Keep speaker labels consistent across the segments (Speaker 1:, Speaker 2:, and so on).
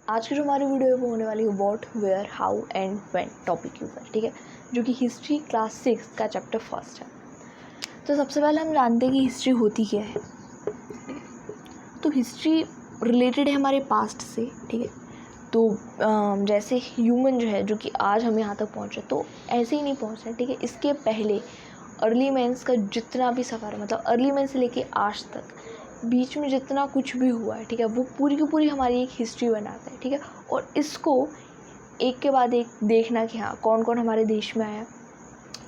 Speaker 1: आज की जो हमारी वीडियो है वो होने वाली है what where how and when topic के ऊपर, ठीक है, जो कि हिस्ट्री क्लास 6 का चैप्टर फर्स्ट है। तो सबसे पहले हम जानते हैं कि हिस्ट्री होती क्या है। तो हिस्ट्री रिलेटेड है हमारे पास्ट से, ठीक है। तो जैसे ह्यूमन जो है, जो कि आज हम यहाँ तक पहुँचे, तो ऐसे ही नहीं पहुँचा, ठीक है। इसके पहले अर्ली मैन्स का जितना भी सफ़र है, मतलब अर्ली मैन से लेके आज तक बीच में जितना कुछ भी हुआ है, ठीक है, वो पूरी की पूरी हमारी एक हिस्ट्री बनाता है, ठीक है। और इसको एक के बाद एक देखना कि हाँ कौन कौन हमारे देश में आया,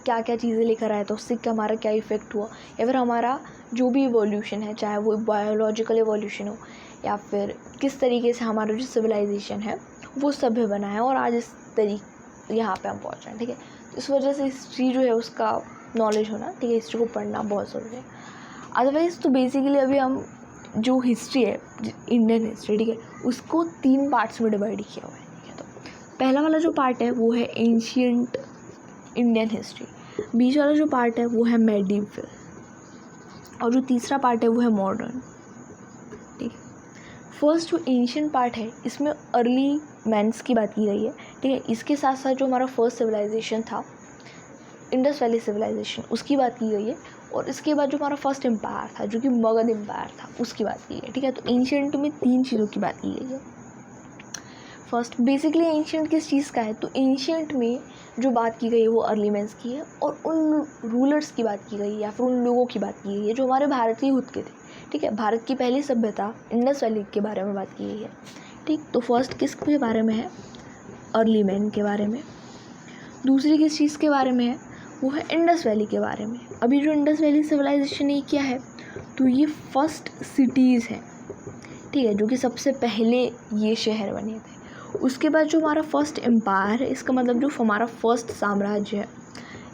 Speaker 1: क्या क्या चीज़ें लेकर आया, तो उससे क्या हमारा क्या इफ़ेक्ट हुआ, या फिर हमारा जो भी इवोल्यूशन है, चाहे वो बायोलॉजिकल इवोल्यूशन हो या फिर किस तरीके से हमारा जो सिविलाइजेशन है वो सभ्य बना है और आज इस तरीके यहाँ पे हम पहुँच रहे हैं, ठीक है। इस वजह से हिस्ट्री जो है उसका नॉलेज होना, ठीक है, हिस्ट्री को पढ़ना बहुत ज़रूरी है। अदरवाइज़ तो बेसिकली अभी हम जो हिस्ट्री है, इंडियन हिस्ट्री, ठीक है, उसको 3 पार्ट्स में डिवाइड किया हुआ है, ठीक है। तो पहला वाला जो पार्ट है वो है एंशियंट इंडियन हिस्ट्री, बीच वाला जो पार्ट है वो है मेडिवल, और जो तीसरा पार्ट है वो है मॉडर्न, ठीक है। फर्स्ट जो एंशियंट पार्ट है इसमें अर्ली मैन्स की बात की गई है, ठीक है। इसके साथ साथ जो हमारा फर्स्ट सिविलाइजेशन था, इंडस वैली सिविलाइजेशन, उसकी बात की गई है। और इसके बाद जो हमारा फर्स्ट एम्पायर था, जो कि मगध एम्पायर था, उसकी बात की है, ठीक है। तो एंशियंट में 3 चीज़ों की बात की गई है। फर्स्ट बेसिकली एंशियंट किस चीज़ का है, तो एंशियंट में जो बात की गई है वो अर्ली मैन्स की है, और उन रूलर्स की बात की गई है या फिर उन लोगों की बात की गई है जो हमारे भारत के खुद के थे, ठीक है। भारत की पहली सभ्यता इंडस वैली के बारे में बात की गई है, ठीक। तो फर्स्ट किसके बारे में है, अर्ली मैन के बारे में। दूसरी किस चीज़ के बारे में है, वो है इंडस वैली के बारे में। अभी जो इंडस वैली सिविलाइजेशन ये क्या है, तो ये फर्स्ट सिटीज़ हैं, ठीक है, जो कि सबसे पहले ये शहर बने थे। उसके बाद जो हमारा फर्स्ट एम्पायर है, इसका मतलब जो हमारा फर्स्ट साम्राज्य है,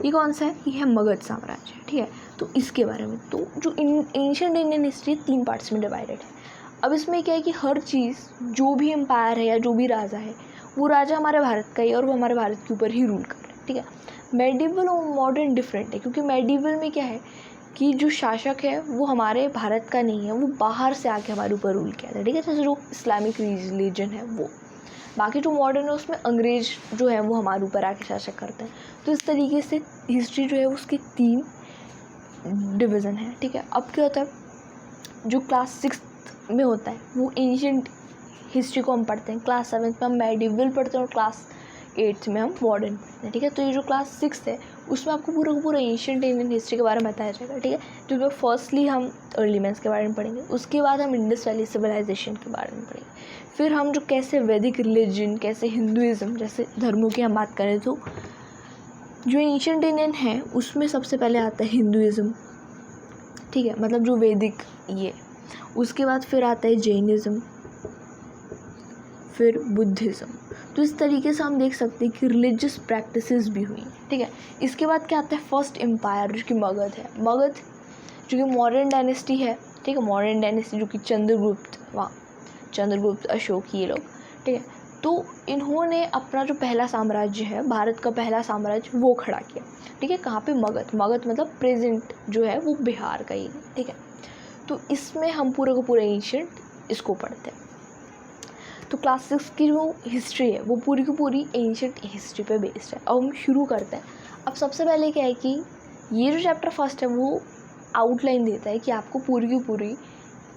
Speaker 1: ये कौन सा है, ये है मगध साम्राज्य, ठीक है। तो इसके बारे में तो जो एंशिएंट इंडियन हिस्ट्री 3 पार्ट्स में डिवाइडेड है। अब इसमें क्या है कि हर चीज़, जो भी एम्पायर है या जो भी राजा है, वो राजा हमारे भारत का ही है और वो हमारे भारत के ऊपर ही रूल कर रहे हैं, ठीक है। मेडिवल और मॉडर्न डिफरेंट है, क्योंकि मेडिवल में क्या है कि जो शासक है वो हमारे भारत का नहीं है, वो बाहर से आके हमारे ऊपर रूल किया था, ठीक है। जैसे जो इस्लामिक रिलीजन है वो, बाकी जो मॉडर्न है उसमें अंग्रेज जो है वो हमारे ऊपर आके शासक करते हैं। तो इस तरीके से हिस्ट्री जो है उसके 3 डिवीज़न है, ठीक है। अब क्या होता है, जो क्लास 6 में होता है वो एंशियंट हिस्ट्री को हम पढ़ते हैं, क्लास 7 में हम मेडिवल पढ़ते हैं और क्लास 8 में हम मॉडर्न पढ़ते हैं, ठीक है। तो ये जो क्लास 6 है उसमें आपको पूरा का पूरा एंशियंट इंडियन हिस्ट्री के बारे में बताया जाएगा, ठीक है। जिसमें फर्स्टली हम अर्ली मैन्स के बारे में पढ़ेंगे, उसके बाद हम इंडस वैली सिविलाइजेशन के बारे में पढ़ेंगे, फिर हम जो कैसे वैदिक रिलीजन, कैसे हिंदुज़म जैसे धर्मों की हम बात करें, तो जो एंशियंट इंडियन है उसमें सबसे पहले आता है हिंदुज़म, ठीक है, मतलब जो वैदिक ये। उसके बाद फिर आता है जैनिज़्म, फिर बुद्धिज़्म। तो इस तरीके से हम देख सकते हैं कि रिलीजियस प्रैक्टिसेस भी हुई, ठीक है। इसके बाद क्या आता है, फर्स्ट एम्पायर जो कि मगध है, मगध जो कि मॉडर्न डायनेस्टी है, ठीक है। मॉडर्न डायनेस्टी जो कि चंद्रगुप्त, अशोक, ये लोग, ठीक है। तो इन्होंने अपना जो पहला साम्राज्य है, भारत का पहला साम्राज्य, वो खड़ा किया, ठीक है। कहाँ पे, मगध। मगध मतलब प्रेजेंट जो है वो बिहार का ही, ठीक है। तो इसमें हम पूरे को पूरा एंशियंट इसको पढ़ते हैं। तो क्लास 6 की जो हिस्ट्री है वो पूरी की पूरी एंशियंट हिस्ट्री पे बेस्ड है। अब हम शुरू करते हैं। अब सबसे पहले क्या है कि ये जो चैप्टर फर्स्ट है वो आउटलाइन देता है कि आपको पूरी की पूरी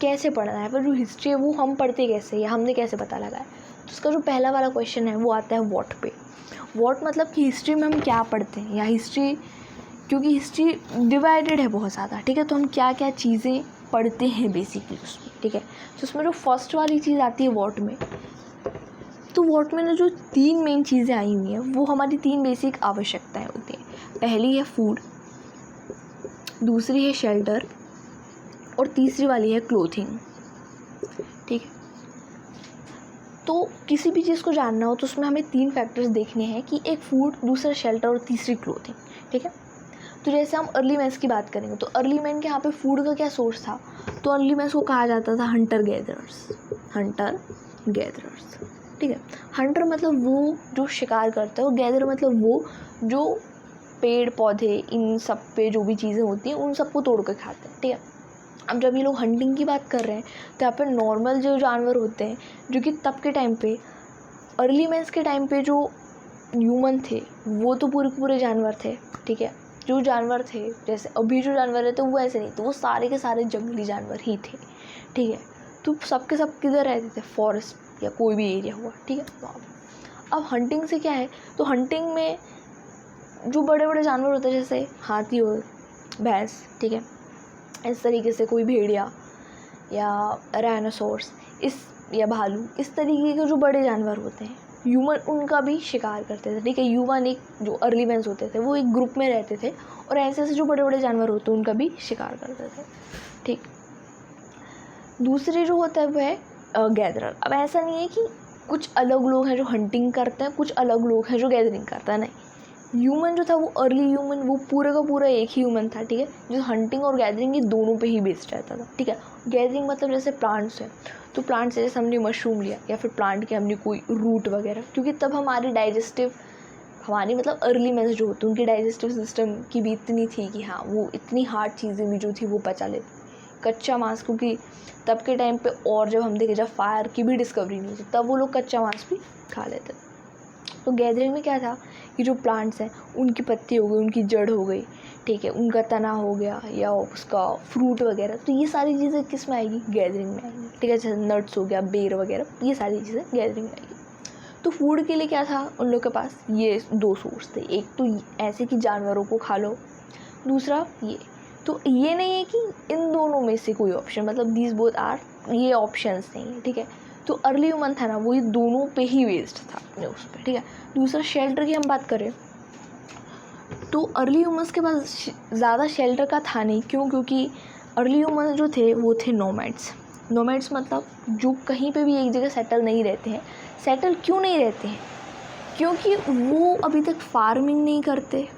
Speaker 1: कैसे पढ़ना है, पर जो हिस्ट्री है वो हम पढ़ते कैसे या हमने कैसे पता लगाया। तो उसका जो पहला वाला क्वेश्चन है वो आता है व्हाट पे। व्हाट मतलब कि हिस्ट्री में हम क्या पढ़ते हैं, या हिस्ट्री, क्योंकि हिस्ट्री डिवाइडेड है बहुत ज़्यादा, ठीक है। तो हम क्या क्या चीज़ें पढ़ते हैं बेसिकली उसमें, ठीक है। तो उसमें जो फर्स्ट वाली चीज़ आती है व्हाट में, तो व्हाट में ना जो 3 मेन चीज़ें आई हुई हैं वो हमारी 3 बेसिक आवश्यकताएं होती हैं। पहली है फूड, दूसरी है शेल्टर, और तीसरी वाली है क्लोथिंग, ठीक है। तो किसी भी चीज़ को जानना हो तो उसमें हमें 3 फैक्टर्स देखने हैं कि एक फूड, दूसरा शेल्टर और तीसरी क्लोथिंग, ठीक है। तो जैसे हम अर्ली मैन्स की बात करेंगे तो अर्ली मैन के यहाँ पे फूड का क्या सोर्स था, तो अर्ली मैन्स को कहा जाता था हंटर गैदरर्स, ठीक है। हंटर मतलब वो जो शिकार करता है, और गैदर मतलब वो जो पेड़ पौधे इन सब पे जो भी चीज़ें होती हैं उन सबको तोड़ कर खाते हैं, ठीक है। अब जब ये लोग हंटिंग की बात कर रहे हैं तो यहाँ पे नॉर्मल जो जानवर होते हैं जो कि तब के टाइम पे अर्ली मैंस के टाइम पे जो ह्यूमन थे वो तो पूरे पूरे जानवर थे, ठीक है। जो जानवर थे, जैसे अभी जो जानवर है तो वो ऐसे नहीं थे, वो सारे के सारे जंगली जानवर ही थे, ठीक है। तो सबके सब किधर रहते थे, फॉरेस्ट या कोई भी एरिया हुआ, ठीक है, वहाँ पर। अब हंटिंग से क्या है, तो हंटिंग में जो बड़े बड़े जानवर होते हैं जैसे हाथी और भैंस, ठीक है, इस तरीके से कोई भेड़िया या राइनोसोर्स या भालू, इस तरीके के जो बड़े जानवर होते हैं ह्यूमन उनका भी शिकार करते थे, ठीक है। ह्यूमन एक जो अर्ली मैंस होते थे वो एक ग्रुप में रहते थे और ऐसे ऐसे जो बड़े बड़े जानवर होते हैं उनका भी शिकार करते थे, ठीक। दूसरे जो होता है वो है गैदरर। अब ऐसा नहीं है कि कुछ अलग लोग हैं जो हंटिंग करते हैं, कुछ अलग लोग हैं जो गैदरिंग करते हैं, नहीं। ह्यूमन जो था वो अर्ली ह्यूमन वो पूरा का पूरा एक ही ह्यूमन था, ठीक है, जो हंटिंग और गैदरिंग ये दोनों पे ही बेस्ड रहता था, ठीक है। गैदरिंग मतलब जैसे प्लांट्स है तो प्लांट से जैसे हमने मशरूम लिया या फिर प्लांट के हमने कोई रूट वगैरह, क्योंकि तब हमारी मतलब अर्ली मैंस जो होती उनकी डाइजेस्टिव सिस्टम की भी इतनी थी कि हाँ वो इतनी हार्ड चीज़ें भी जो थी वो पचा लेती। कच्चा मांस, क्योंकि तब के टाइम पे और जब हम देखें जब फायर की भी डिस्कवरी नहीं थी तब वो लोग कच्चा मांस भी खा लेते। तो गैदरिंग में क्या था कि जो प्लांट्स हैं उनकी पत्ती हो गई, उनकी जड़ हो गई, ठीक है, उनका तना हो गया या उसका फ्रूट वगैरह, तो ये सारी चीज़ें किस में आएगी, गैदरिंग में आएगी, ठीक है। जैसे नट्स हो गया, बेर वगैरह, ये सारी चीज़ें गैदरिंग में आएगी। तो फूड के लिए क्या था उन लोग के पास, ये दो सोर्स थे, एक तो ऐसे कि जानवरों को खा लो, दूसरा ये। तो ये नहीं है कि इन दोनों में से कोई ऑप्शन, मतलब दीज बोथ आर, ये ऑप्शंस नहीं है, ठीक है। तो अर्ली ह्यूमन था ना वो ये दोनों पे ही वेस्ट था अपने उस पर, ठीक है। दूसरा शेल्टर की हम बात करें तो अर्ली ह्यूमन्स के पास ज़्यादा शेल्टर का था नहीं, क्योंकि अर्ली ह्यूमन जो थे वो थे नोमैड्स। नोमैड्स मतलब जो कहीं पे भी एक जगह सेटल नहीं रहते हैं। सेटल क्यों नहीं रहते हैं, क्योंकि वो अभी तक फार्मिंग नहीं करते,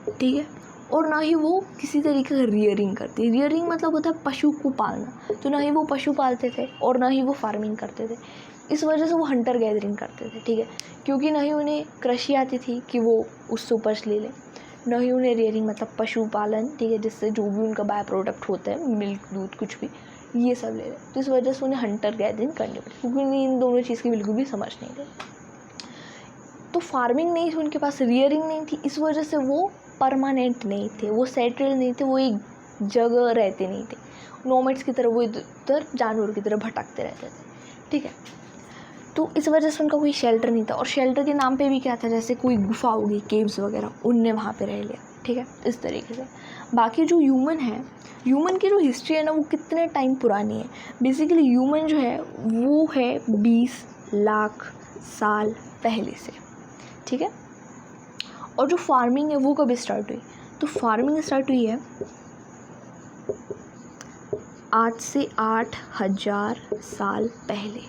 Speaker 1: ठीक है, और ना ही वो किसी तरीके का रियरिंग करते। रियरिंग मतलब होता है पशु को पालना, तो ना ही वो पशु पालते थे और ना ही वो फार्मिंग करते थे। इस वजह से वो हंटर गैदरिंग करते थे, ठीक है, क्योंकि ना ही उन्हें कृषि आती थी कि वो उससे उपज ले लें, ना ही उन्हें रियरिंग मतलब पशुपालन, ठीक है, जिससे जो भी उनका बाय प्रोडक्ट होता है, मिल्क, दूध, कुछ भी, ये सब ले लें। तो इस वजह से उन्हें हंटर गैदरिंग करनी पड़ी, क्योंकि उन्हें इन दोनों चीज़ की बिल्कुल भी समझ नहीं थी। तो फार्मिंग नहीं थी उनके पास, रियरिंग नहीं थी, इस वजह से वो परमानेंट नहीं थे, वो सेटल नहीं थे, वो एक जगह रहते नहीं थे। नोमैड्स की तरह वो इधर जानवर की तरह भटकते रहते थे, ठीक है। तो इस वजह से उनका कोई शेल्टर नहीं था, और शेल्टर के नाम पे भी क्या था, जैसे कोई गुफा होगी, केव्स वगैरह, उनने वहाँ पे रह लिया, ठीक है, इस तरीके से। बाकी जो ह्यूमन है, ह्यूमन की जो हिस्ट्री है ना वो कितने टाइम पुरानी है। बेसिकली ह्यूमन जो है वो है 20 लाख साल पहले से, ठीक है। और जो फार्मिंग है वो कब स्टार्ट हुई, तो फार्मिंग स्टार्ट हुई है आज से 8,000 साल पहले,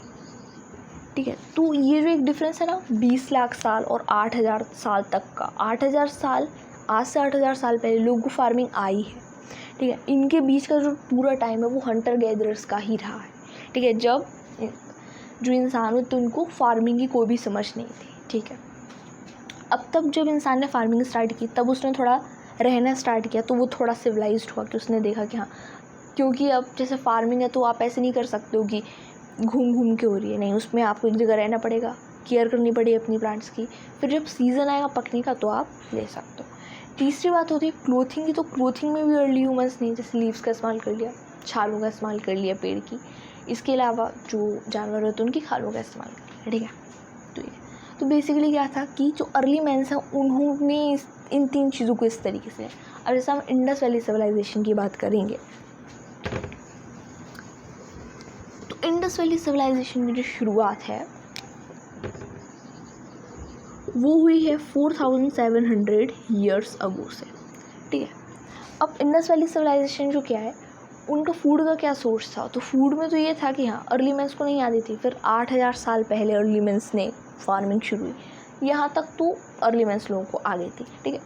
Speaker 1: ठीक है। तो ये जो एक डिफरेंस है ना 20 लाख साल और 8,000 साल तक का, 8,000 साल, आज से 8,000 साल पहले लोगों को फार्मिंग आई है, ठीक है। इनके बीच का जो पूरा टाइम है वो हंटर गैदरर्स का ही रहा है, ठीक है। जब जो इंसान होते उनको फार्मिंग की कोई भी समझ नहीं थी, ठीक है। अब तब जब इंसान ने फार्मिंग स्टार्ट की तब उसने थोड़ा रहना स्टार्ट किया, तो वो थोड़ा सिविलाइज्ड हुआ कि उसने देखा कि हाँ, क्योंकि अब जैसे फार्मिंग है तो आप ऐसे नहीं कर सकते हो कि घूम घूम के हो रही है, नहीं, उसमें आपको एक जगह रहना पड़ेगा, केयर करनी पड़ेगी अपनी प्लांट्स की, फिर जब सीज़न आएगा पकने का तो आप ले सकते हो। तीसरी बात होती है क्लोथिंग की, तो क्लोथिंग में भी अर्ली ह्यूमंस ने जैसे लीव्स का इस्तेमाल कर लिया, छालों का इस्तेमाल कर लिया पेड़ की, इसके अलावा जो जानवर होते हैं उनकी खालों का इस्तेमाल कर लिया, ठीक है। तो बेसिकली क्या था कि जो अर्ली मैंस हैं उन्होंने इन 3 चीज़ों को इस तरीके से। अब जैसे हम इंडस वैली सिविलाइजेशन की बात करेंगे तो इंडस वैली सिविलाइजेशन की जो शुरुआत है वो हुई है 4700 ईयर्स अगो से, ठीक है। अब इंडस वैली सिविलाइजेशन जो क्या है, उनका फूड का क्या सोर्स था, तो फूड में तो ये था कि हाँ अर्ली मैंस को नहीं आती थी, फिर 8,000 साल पहले अर्ली मैंस ने फार्मिंग शुरू हुई, यहाँ तक तो अर्ली मैंस लोगों को आ गई थी, ठीक है।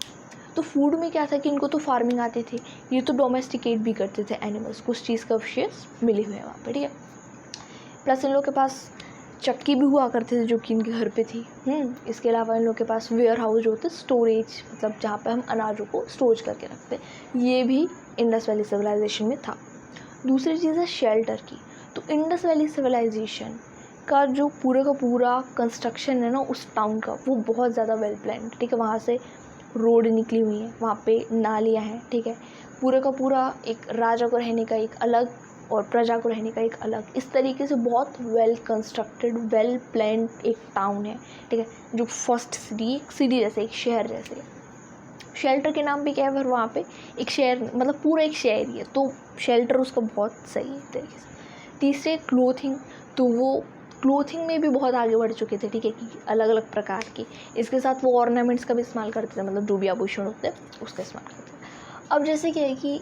Speaker 1: तो फूड में क्या था कि इनको तो फार्मिंग आती थी, ये तो डोमेस्टिकेट भी करते थे एनिमल्स, कुछ चीज़ का विशेष मिले हुए हैं वहाँ पे, ठीक है। प्लस इन लोग के पास चक्की भी हुआ करते थे जो कि इनके घर पे थी। इसके अलावा इन लोग के पास वेयर हाउस जो होते स्टोरेज, मतलब जहाँ पे हम अनाजों को स्टोर करके रखते, ये भी इंडस वैली सिविलाइजेशन में था। दूसरी चीज़ है शेल्टर की, तो इंडस वैली सिविलाइजेशन का जो पूरा का पूरा कंस्ट्रक्शन है ना उस टाउन का, वो बहुत ज़्यादा वेल प्लान, ठीक है। वहाँ से रोड निकली हुई है, वहाँ पे नालियाँ हैं, ठीक है। पूरा का पूरा एक राजा को रहने का एक अलग और प्रजा को रहने का एक अलग, इस तरीके से बहुत वेल कंस्ट्रक्टेड वेल प्लान्ड एक टाउन है, ठीक है। जो फर्स्ट सिटी, एक सिटी जैसे, एक शहर जैसे, शेल्टर के नाम पे क्या है, फिर वहाँ पे एक शहर, मतलब पूरा एक शहर ही है, तो शेल्टर उसका बहुत सही है तरीके से। तीसरे क्लोथिंग, तो वो क्लोथिंग में भी बहुत आगे बढ़ चुके थे, ठीक है, कि अलग अलग प्रकार की, इसके साथ वो ऑर्नामेंट्स का भी इस्तेमाल करते थे, मतलब जो भी आभूषण होते हैं उसका इस्तेमाल करते थे। अब जैसे क्या है कि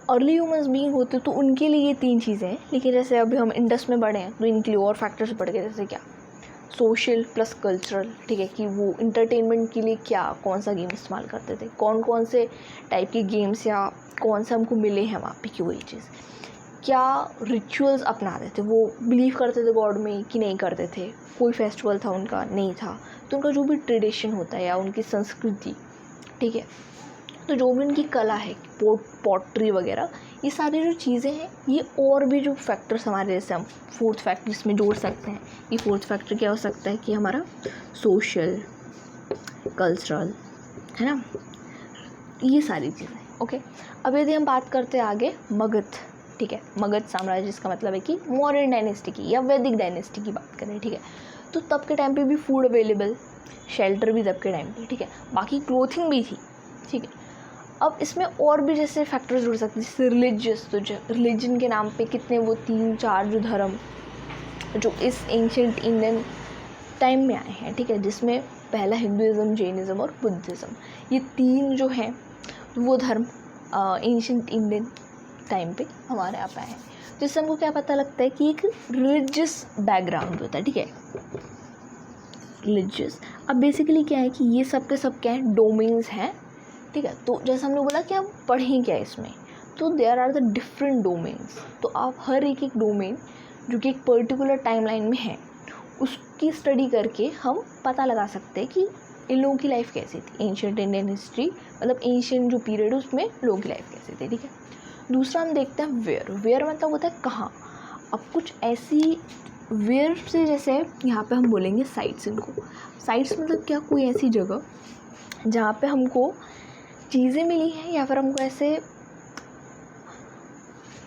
Speaker 1: अर्ली ह्यूमंस बीइंग होते तो उनके लिए ये 3 चीज़ें हैं, लेकिन जैसे अभी हम इंडस में बढ़े हैं तो इनके लिए और फैक्टर्स बढ़ गए, जैसे क्या, सोशल प्लस कल्चरल, ठीक है, कि वो इंटरटेनमेंट के लिए क्या कौन सा गेम इस्तेमाल करते थे, कौन कौन से टाइप के गेम्स या कौन से हमको मिले हैं वहाँ पे, कि वही चीज़, क्या रिचुअल्स अपनाते थे, वो बिलीव करते थे गॉड में कि नहीं करते थे, कोई फेस्टिवल था उनका नहीं था, तो उनका जो भी ट्रेडिशन होता है या उनकी संस्कृति, ठीक है, तो जो भी उनकी कला है, पॉटरी वगैरह, ये सारी जो चीज़ें हैं, ये और भी जो फैक्टर्स हमारे, जैसे हम फोर्थ फैक्टर इसमें जोड़ सकते हैं। ये फोर्थ फैक्टर क्या हो सकता है कि हमारा सोशल, कल्चरल, है ना, ये सारी चीज़ें, ओके। अब यदि हम बात करते हैं आगे मगध, ठीक है, मगध साम्राज्य, जिसका मतलब है कि मौर्यन डायनेस्टी की या वैदिक डायनेस्टी की बात करें, ठीक है, तो तब के टाइम पे भी फूड अवेलेबल, शेल्टर भी तब के टाइम पे, ठीक है, बाकी क्लोथिंग भी थी, ठीक है। अब इसमें और भी जैसे फैक्टर्स जुड़ सकते हैं, जैसे रिलीजियस, तो रिलीजन के नाम पे कितने वो 3-4 जो धर्म जो इस एंशिएंट इंडियन टाइम में आए हैं, ठीक है, जिसमें पहला हिंदुइज़्म, जैनिज़्म और बुद्धिज़्म, ये 3 जो हैं वो धर्म एंशिएंट इंडियन टाइम पे हमारे यहाँ पे आए हैं। तो इससे हमको क्या पता लगता है कि एक रिलीजियस बैकग्राउंड होता है, ठीक है, रिलीजियस। अब बेसिकली क्या है कि ये सब के सब क्या है, डोमेन्स हैं, ठीक है। तो जैसे हमने बोला कि आप पढ़ें क्या इसमें, तो there are the different domains, तो आप हर एक डोमेन जो कि एक पर्टिकुलर टाइमलाइन में है उसकी स्टडी करके हम पता लगा सकते हैं कि इन लोगों की लाइफ कैसी थी, एंशिएंट इंडियन हिस्ट्री, मतलब एंशिएंट जो पीरियड है उसमें लोगों की लाइफ कैसी थी, ठीक है। दूसरा हम देखते हैं वेयर मतलब होता है कहाँ। अब कुछ ऐसी वेयर से, जैसे यहाँ पे हम बोलेंगे साइट्स, इनको साइट्स मतलब क्या, कोई ऐसी जगह जहाँ पे हमको चीज़ें मिली हैं या फिर हमको ऐसे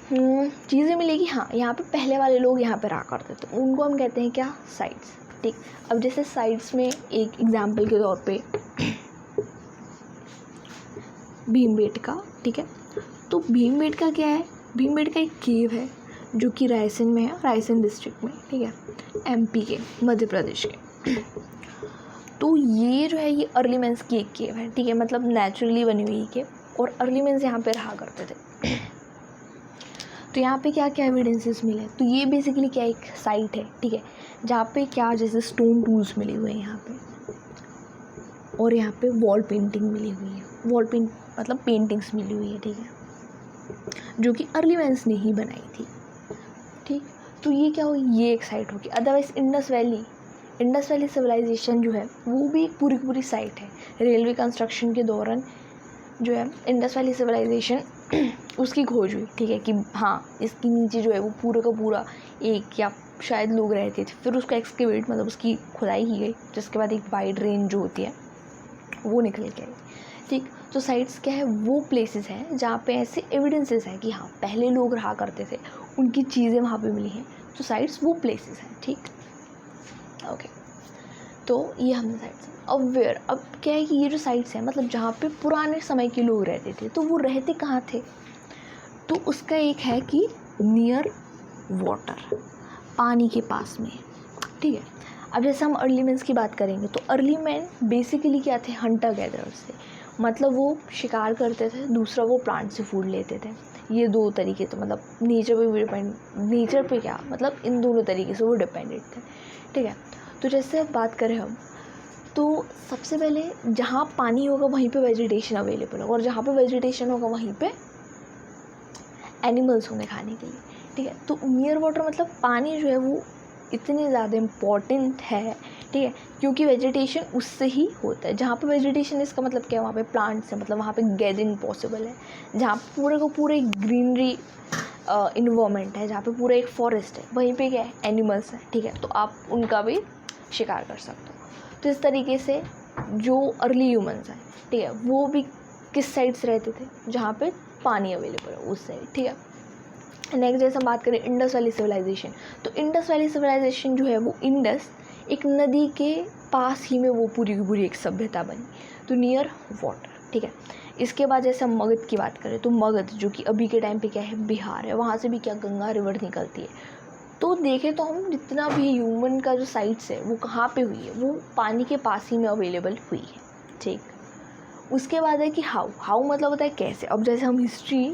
Speaker 1: चीज़ें मिलेगी, हाँ, यहाँ पे पहले वाले लोग यहाँ पे रहा करते, तो उनको हम कहते हैं क्या, साइट्स, ठीक। अब जैसे साइट्स में एक एग्जांपल के तौर पे भीमबेटका, ठीक है, तो भीमबेटका क्या है, भीमबेटका एक केव है जो कि रायसेन में है, रायसेन डिस्ट्रिक्ट में, ठीक है, एमपी के, मध्य प्रदेश के। तो ये जो है ये अर्ली मेंस की एक केव है, ठीक है, मतलब नेचुरली बनी हुई केव, और अर्ली मेंस यहाँ पे रहा करते थे। तो यहाँ पे क्या क्या एविडेंसेस मिले, तो ये बेसिकली क्या एक साइट है, ठीक है, जहाँ पे क्या जैसे स्टोन टूल्स मिले हुए हैं यहाँ पे, और यहाँ पे वॉल पेंटिंग मिली हुई है, वॉल पेंट मतलब पेंटिंग्स मिली हुई है, ठीक है, जो कि अर्ली मेंस ने ही बनाई थी, ठीक। तो ये क्या हो, ये एक साइट होगी। अदरवाइज इंडस वैली सिविलाइजेशन जो है वो भी एक पूरी पूरी साइट है। रेलवे कंस्ट्रक्शन के दौरान जो है इंडस वैली सिविलाइजेशन उसकी खोज हुई, ठीक है, कि हाँ इसके नीचे जो है वो पूरा का पूरा एक या शायद लोग रहते थे, फिर उसका एक्सकेवेट मतलब उसकी खुदाई की गई, जिसके बाद एक वाइड रेंज जो होती है वो निकल के आई, ठीक। तो साइट्स क्या है, वो प्लेसेस हैं जहाँ पे ऐसे एविडेंसेस हैं कि हाँ पहले लोग रहा करते थे, उनकी चीज़ें वहाँ पे मिली हैं, तो साइट्स वो प्लेसेस हैं, ठीक, ओके। तो ये हमने साइट्स। अब क्या है कि ये जो साइट्स हैं मतलब जहाँ पे पुराने समय के लोग रहते थे, तो वो रहते कहाँ थे, तो उसका एक है कि नियर वाटर, पानी के पास में, ठीक है। अब जैसे हम अर्ली मैन्स की बात करेंगे, तो अर्ली मैन बेसिकली क्या थे, हंटर गैदरर्स थे, मतलब वो शिकार करते थे, दूसरा वो प्लांट से फूड लेते थे। ये 2 तरीके, तो मतलब नेचर पे क्या मतलब इन दोनों तरीके से वो डिपेंडेंट थे, ठीक है। तो जैसे अब बात करें हम, तो सबसे पहले जहाँ पानी होगा वहीं पे वेजिटेशन अवेलेबल होगा, और जहाँ पे वेजिटेशन होगा वहीं पे एनिमल्स होंगे खाने के लिए, ठीक है। तो नियर वाटर मतलब पानी जो है वो इतनी ज़्यादा इम्पॉर्टेंट है, ठीक है, क्योंकि वेजिटेशन उससे ही होता है। जहाँ पे वेजिटेशन, इसका मतलब क्या है, वहाँ पे प्लांट्स है, मतलब वहाँ पे गैदरिंग पॉसिबल है, जहाँ पूरे को पूरे ग्रीनरी इन्वायरमेंट है जहाँ पे पूरा एक फॉरेस्ट है, वहीं पे क्या है एनिमल्स है, ठीक है, तो आप उनका भी शिकार कर सकते हो। तो इस तरीके से जो अर्ली ह्यूमंस हैं, ठीक है, वो भी किस साइड से रहते थे, जहाँ पे पानी अवेलेबल है उस साइड, ठीक है। नेक्स्ट जैसे हम बात करें इंडस वैली सिविलाइजेशन, तो इंडस वैली सिविलाइजेशन जो है वो इंडस एक नदी के पास ही में वो पूरी की पूरी एक सभ्यता बनी, तो नियर वाटर, ठीक है। इसके बाद जैसे हम मगध की बात करें, तो मगध जो कि अभी के टाइम पे क्या है बिहार है, वहाँ से भी क्या गंगा रिवर निकलती है। तो देखें तो हम जितना भी ह्यूमन का जो साइट्स है वो कहाँ पे हुई है, वो पानी के पास ही में अवेलेबल हुई है, ठीक। उसके बाद है कि हाउ मतलब होता है कैसे। अब जैसे हम हिस्ट्री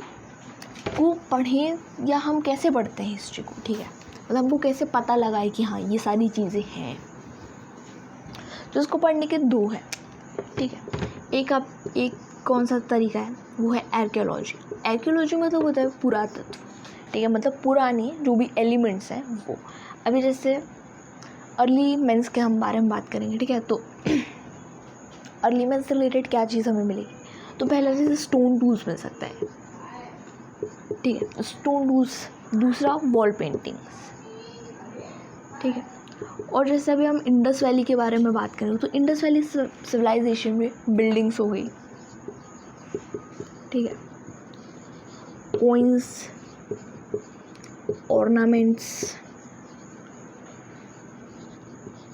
Speaker 1: को पढ़ें या हम कैसे पढ़ते हैं हिस्ट्री को, ठीक है, मतलब हमको कैसे पता लगाए कि हाँ ये सारी चीज़ें हैं। तो इसको पढ़ने के दो हैं, ठीक है। एक कौन सा तरीका है, वो है आर्कियोलॉजी। आर्कियोलॉजी मतलब होता है पुरातत्व, ठीक है, मतलब पुराने जो भी एलिमेंट्स हैं वो। अभी जैसे अर्ली मेंस के हम बारे में बात करेंगे, ठीक है, तो अर्ली मेंस से रिलेटेड क्या चीज़ हमें मिलेगी, तो पहले जैसे स्टोन टूल्स मिल सकता है, ठीक है, स्टोन टूल्स। दूसरा वॉल पेंटिंग्स, ठीक है। और जैसे अभी हम इंडस वैली के बारे में बात करें, तो इंडस वैली सिविलाइजेशन में बिल्डिंग्स हो गई, ठीक है, कॉइन्स, ऑर्नामेंट्स,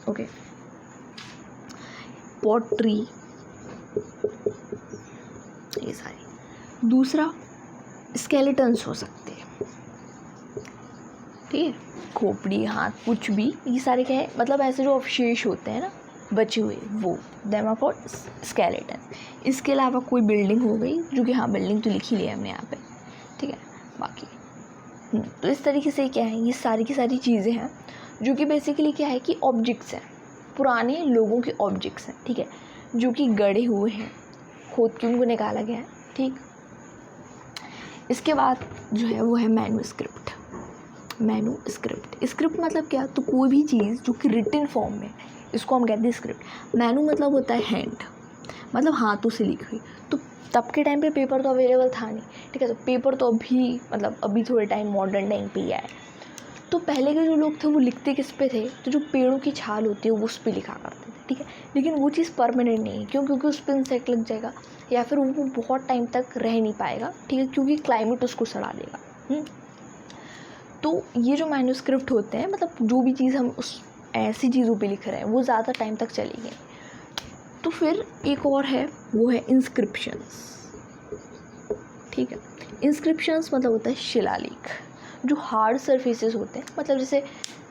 Speaker 1: ओके, पॉटरी, ये सारी। दूसरा स्केलेटन्स हो सकते हैं, ठीक है, खोपड़ी, हाथ, कुछ भी, ये सारे क्या है, मतलब ऐसे जो अवशेष होते हैं ना बचे हुए, वो देम आर कॉल्ड स्केलेटन। इसके अलावा कोई बिल्डिंग हो गई, जो कि हाँ बिल्डिंग तो लिख ही लिया हमने यहाँ पे, ठीक है, बाकी तो इस तरीके से क्या है, ये सारी की सारी चीज़ें हैं जो कि बेसिकली क्या है कि ऑब्जेक्ट्स हैं, पुराने लोगों के ऑब्जेक्ट्स हैं, ठीक है, जो कि गड़े हुए हैं, खोद के उनको निकाला गया है, ठीक। इसके बाद जो है वो है मैन्युस्क्रिप्ट। स्क्रिप्ट मतलब क्या, तो कोई भी चीज़ जो कि रिटन फॉर्म में, इसको हम कहते हैं स्क्रिप्ट। मैनू मतलब होता है हैंड, मतलब हाथों से लिखी हुई। तो तब के टाइम पे पेपर तो अवेलेबल था नहीं, ठीक है, तो पेपर तो अभी मतलब अभी थोड़े टाइम मॉडर्न टाइम पे ही आया है। तो पहले के जो लोग थे वो लिखते किस पे थे, तो जो पेड़ों की छाल होती है वो उस पर लिखा करते थे, ठीक है। लेकिन वो चीज़ परमानेंट नहीं है, क्यों, क्योंकि उस पर इंसेक्ट लग जाएगा या फिर वो बहुत टाइम तक रह नहीं पाएगा, ठीक है, क्योंकि क्लाइमेट उसको सड़ा देगा। तो ये जो मैन्युस्क्रिप्ट होते हैं, मतलब जो भी चीज़ हम उस ऐसी चीज़ों पे लिख रहे हैं वो ज़्यादा टाइम तक चलेगी। तो फिर एक और है, वो है इंस्क्रिप्शंस, ठीक है। इंस्क्रिप्शंस मतलब होता है शिलालेख, जो हार्ड सरफेसेस होते हैं, मतलब जैसे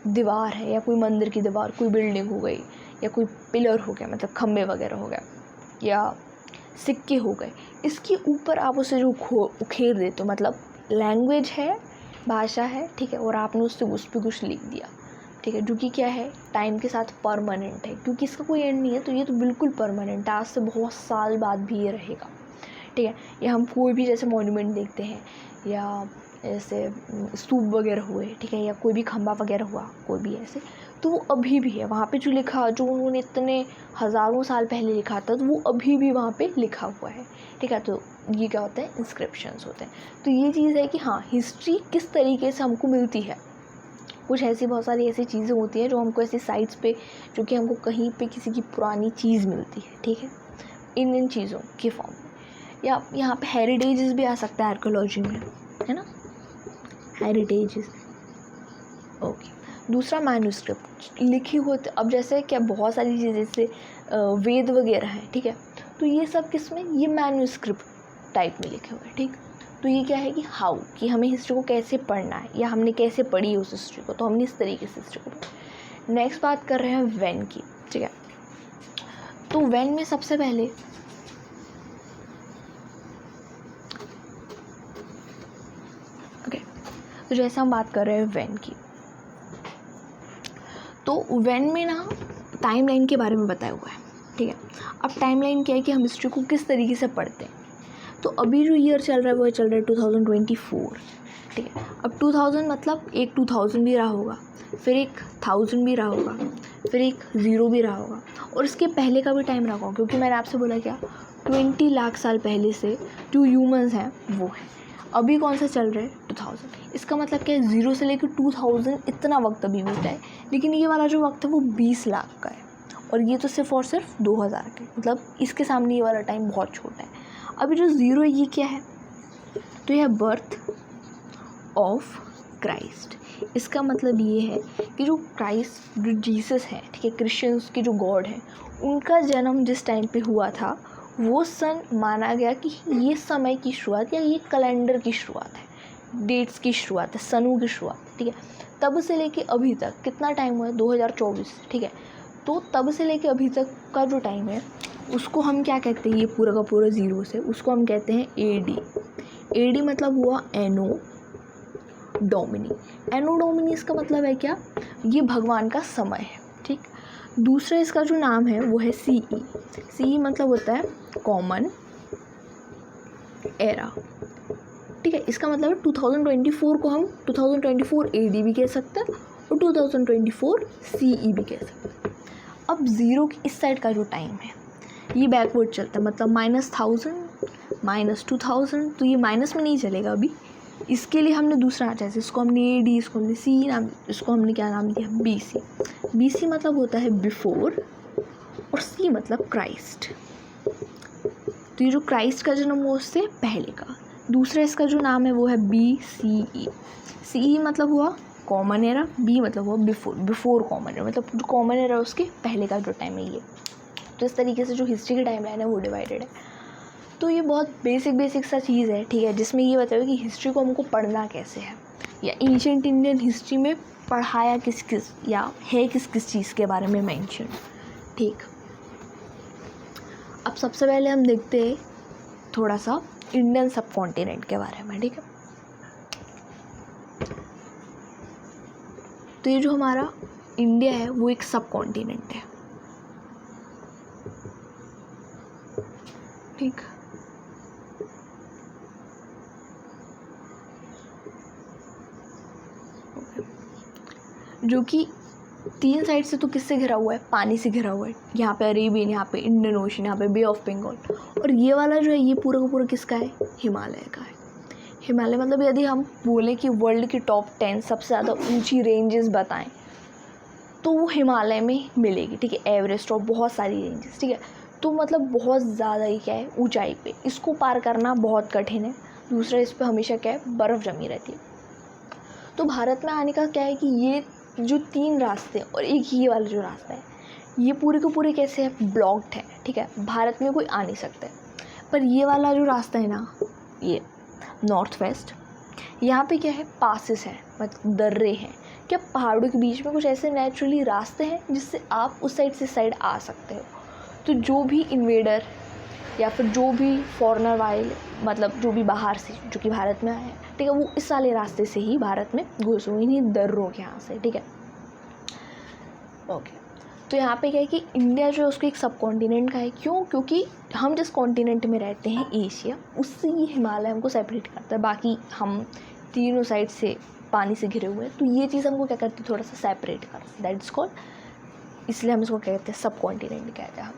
Speaker 1: दीवार है या कोई मंदिर की दीवार, कोई बिल्डिंग हो गई या कोई पिलर हो गया, मतलब खम्भे वगैरह हो गया, या सिक्के हो गए, इसके ऊपर आप उसे जो उखेर देते हो, मतलब लैंग्वेज है, भाषा है, ठीक है, और आपने उससे उस पर कुछ लिख दिया, ठीक है, जो कि क्या है टाइम के साथ परमानेंट है, क्योंकि इसका कोई एंड नहीं है, तो ये तो बिल्कुल परमानेंट है, आज से बहुत साल बाद भी ये रहेगा, ठीक है। या हम कोई भी जैसे मॉन्यूमेंट देखते हैं या ऐसे स्तूप वगैरह हुए, ठीक है, या कोई भी खंबा वगैरह हुआ, कोई भी ऐसे, तो वो अभी भी है वहाँ पे, जो लिखा, जो उन्होंने इतने हज़ारों साल पहले लिखा था, तो वो अभी भी वहाँ पे लिखा हुआ है, ठीक है। तो ये क्या होता है, इंस्क्रिप्शंस होते हैं। तो ये चीज़ है कि हाँ हिस्ट्री किस तरीके से हमको मिलती है। कुछ ऐसी बहुत सारी ऐसी चीज़ें होती हैं जो हमको ऐसी साइट्स पे, जो कि हमको कहीं पे किसी की पुरानी चीज़ मिलती है, ठीक है, इन चीज़ों के फॉर्म में। या यहाँ पे हेरिटेजेस भी आ सकता है आर्कियोलॉजी में, है ना, हेरिटेजेस, ओके। दूसरा मैन्युस्क्रिप्ट लिखी होती, अब जैसे क्या बहुत सारी चीज़ें जैसे वेद वगैरह हैं, ठीक है, तो ये सब किस में, ये मैन्युस्क्रिप्ट टाइप में लिखे हुए हैं, ठीक। तो ये क्या है कि हाउ, कि हमें हिस्ट्री को कैसे पढ़ना है या हमने कैसे पढ़ी उस हिस्ट्री को, तो हमने इस तरीके से हिस्ट्री को पढ़ा। नेक्स्ट बात कर रहे हैं व्हेन की, ठीक है। तो व्हेन में सबसे पहले ओके, तो जैसे हम बात कर रहे हैं व्हेन की, तो व्हेन में ना टाइमलाइन के बारे में बताया हुआ है, ठीक है। अब टाइमलाइन क्या है कि हम हिस्ट्री को किस तरीके से पढ़ते हैं। तो अभी जो ईयर चल रहा है वो चल रहा है 2024, ठीक है। अब 2000 मतलब एक 2000 भी रहा होगा, फिर एक 1000 भी रहा होगा, फिर एक 0 भी रहा होगा, और इसके पहले का भी टाइम रहा होगा, क्योंकि मैंने आपसे बोला क्या 20 लाख साल पहले से जो ह्यूमंस हैं वो हैं। अभी कौन सा चल रहा है 2000। इसका मतलब क्या है 0 से लेकर 2000 इतना वक्त अभी बीता है, लेकिन ये वाला जो वक्त है वो 20 लाख का है और ये तो सिर्फ और सिर्फ 2000 का है, मतलब इसके सामने ये वाला टाइम बहुत छोटा है। अभी जो 0 है ये क्या है, तो यह बर्थ ऑफ क्राइस्ट। इसका मतलब ये है कि जो क्राइस्ट, जो जीसस है, ठीक है, क्रिश्चियंस के जो गॉड हैं, उनका जन्म जिस टाइम पे हुआ था वो सन माना गया कि ये समय की शुरुआत या ये कैलेंडर की शुरुआत है, डेट्स की शुरुआत है, सनों की शुरुआत है, ठीक है। तब से लेके अभी तक कितना टाइम हुआ है 2024, ठीक है। तो तब से लेके अभी तक का जो टाइम है उसको हम क्या कहते हैं, ये पूरा का पूरा 0 से, उसको हम कहते हैं एडी। एडी मतलब हुआ एनो डोमिनी। एनो डोमिनी इसका मतलब है क्या, ये भगवान का समय है, ठीक। दूसरा इसका जो नाम है वो है सीई। सीई मतलब होता है कॉमन एरा, ठीक है। इसका मतलब है 2024 को हम 2024 एडी भी कह सकते हैं और 2024 सीई भी कह सकते हैं। अब 0 की इस साइड का जो टाइम है ये बैकवर्ड चलता है, मतलब -1000 -2000, तो ये माइनस में नहीं चलेगा अभी। इसके लिए हमने दूसरा, जैसे इसको हमने एडी, इसको हमने सी नाम, इसको हमने क्या नाम दिया, बीसी। बीसी मतलब होता है बिफोर और सी मतलब क्राइस्ट। तो ये जो क्राइस्ट का जन्म हुआ उससे पहले का। दूसरा इसका जो नाम है वो है BCE। CE मतलब हुआ कॉमन एरा, बी मतलब हुआ बिफोर कॉमन एरा, मतलब जो कॉमन एरा उसके पहले का जो टाइम है ये। तो इस तरीके से जो हिस्ट्री की टाइम लाइन है वो डिवाइडेड है। तो ये बहुत बेसिक सा चीज़ है, ठीक है, जिसमें ये बताओ कि हिस्ट्री को हमको पढ़ना कैसे है, या एंशिएंट इंडियन हिस्ट्री में पढ़ाया किस किस या है किस किस चीज़ के बारे में मेंशन, ठीक। अब सबसे पहले हम देखते हैं थोड़ा सा इंडियन सब कॉन्टिनेंट के बारे में, ठीक है। तो ये जो हमारा इंडिया है वो एक सब कॉन्टिनेंट है, ठीक। जो कि 3 साइड से तो किससे घिरा हुआ है, पानी से घिरा हुआ है। यहाँ पे अरेबियन, यहाँ पे इंडियन ओशन, यहाँ पे बे ऑफ बंगाल, और ये वाला जो है ये पूरा का पूरा किसका है, हिमालय का है। हिमालय मतलब यदि हम बोलें कि वर्ल्ड की टॉप 10 सबसे ज़्यादा ऊंची रेंजेस बताएं तो वो हिमालय में मिलेगी, ठीक है। एवरेस्ट और बहुत सारी रेंजेस, ठीक है। तो मतलब बहुत ज़्यादा ही क्या है ऊंचाई पे, इसको पार करना बहुत कठिन है। दूसरा, इस पर हमेशा क्या है बर्फ़ जमी रहती है। तो भारत में आने का क्या है कि ये जो 3 रास्ते और एक ये वाला जो रास्ता है ये पूरे के पूरे कैसे है, ब्लॉक्ड है, ठीक है। भारत में कोई आ नहीं सकता है। पर ये वाला जो रास्ता है ना, ये नॉर्थ वेस्ट, यहाँ पे क्या है, पासिस है, मतलब दर्रे हैं, क्या पहाड़ों के बीच में कुछ ऐसे नेचुरली रास्ते हैं जिससे आप उस साइड से इस साइड आ सकते हो। तो जो भी इन्वेडर या फिर जो भी फॉरेनर वाइल, मतलब जो भी बाहर से जो कि भारत में आए हैं, ठीक है, वो इस वाले रास्ते से ही भारत में घुस हुए, इन्हीं दर्रों के यहाँ से, ठीक है। ओके, तो यहाँ पे क्या है कि इंडिया जो है उसको एक सब कॉन्टिनेंट का है। क्यों? क्योंकि हम जिस कॉन्टिनेंट में रहते हैं एशिया, उससे ये हिमालय हमको सेपरेट करता है। बाकी हम तीनों साइड से पानी से घिरे हुए हैं, तो ये चीज़ हमको क्या करती है, थोड़ा सा सेपरेट करती है, दैट इज़ कॉल्ड, इसलिए हम इसको क्या कहते हैं, सब कॉन्टिनेंट कहते हैं हम,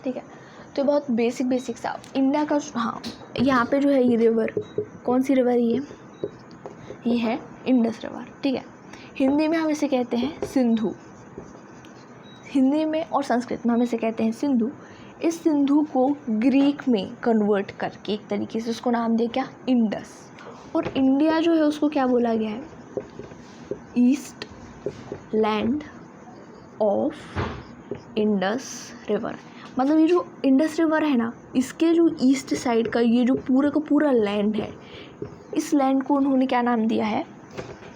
Speaker 1: ठीक है। तो बहुत बेसिक सा इंडिया का, हाँ, यहाँ पे जो है ये रिवर, कौन सी रिवर ये है इंडस रिवर, ठीक है। हिंदी में हम इसे कहते हैं सिंधु, हिंदी में और संस्कृत में हम इसे कहते हैं सिंधु। इस सिंधु को ग्रीक में कन्वर्ट करके एक तरीके से उसको नाम दिया क्या, इंडस। और इंडिया जो है उसको क्या बोला गया है, east land of Indus river. मतलब ये जो इंडस रिवर है ना, इसके जो ईस्ट साइड का ये जो पूरा का पूरा लैंड है, इस लैंड को उन्होंने क्या नाम दिया है,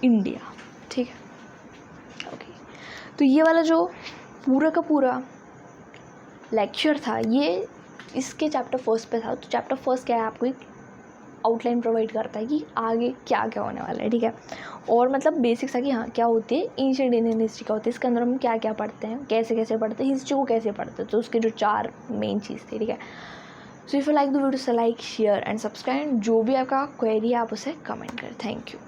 Speaker 1: इंडिया, ठीक है। ओके, तो ये वाला जो पूरा का पूरा लेक्चर था ये इसके चैप्टर 1 पे था। तो चैप्टर 1 क्या है, आपको एक आउटलाइन प्रोवाइड करता है कि आगे क्या क्या होने वाला है, ठीक है। और मतलब बेसिक सा कि हाँ क्या होती है एंशिएंट इंडियन हिस्ट्री, क्या होती है, इसके अंदर हम क्या क्या पढ़ते हैं, कैसे कैसे पढ़ते हैं, हिस्ट्री को कैसे पढ़ते हैं। तो उसके जो 4 मेन चीज़ थे, ठीक है। So if you like the video से लाइक, शेयर एंड सब्सक्राइब। जो भी आपका क्वेरी है आप उसे कमेंट करें। Thank you.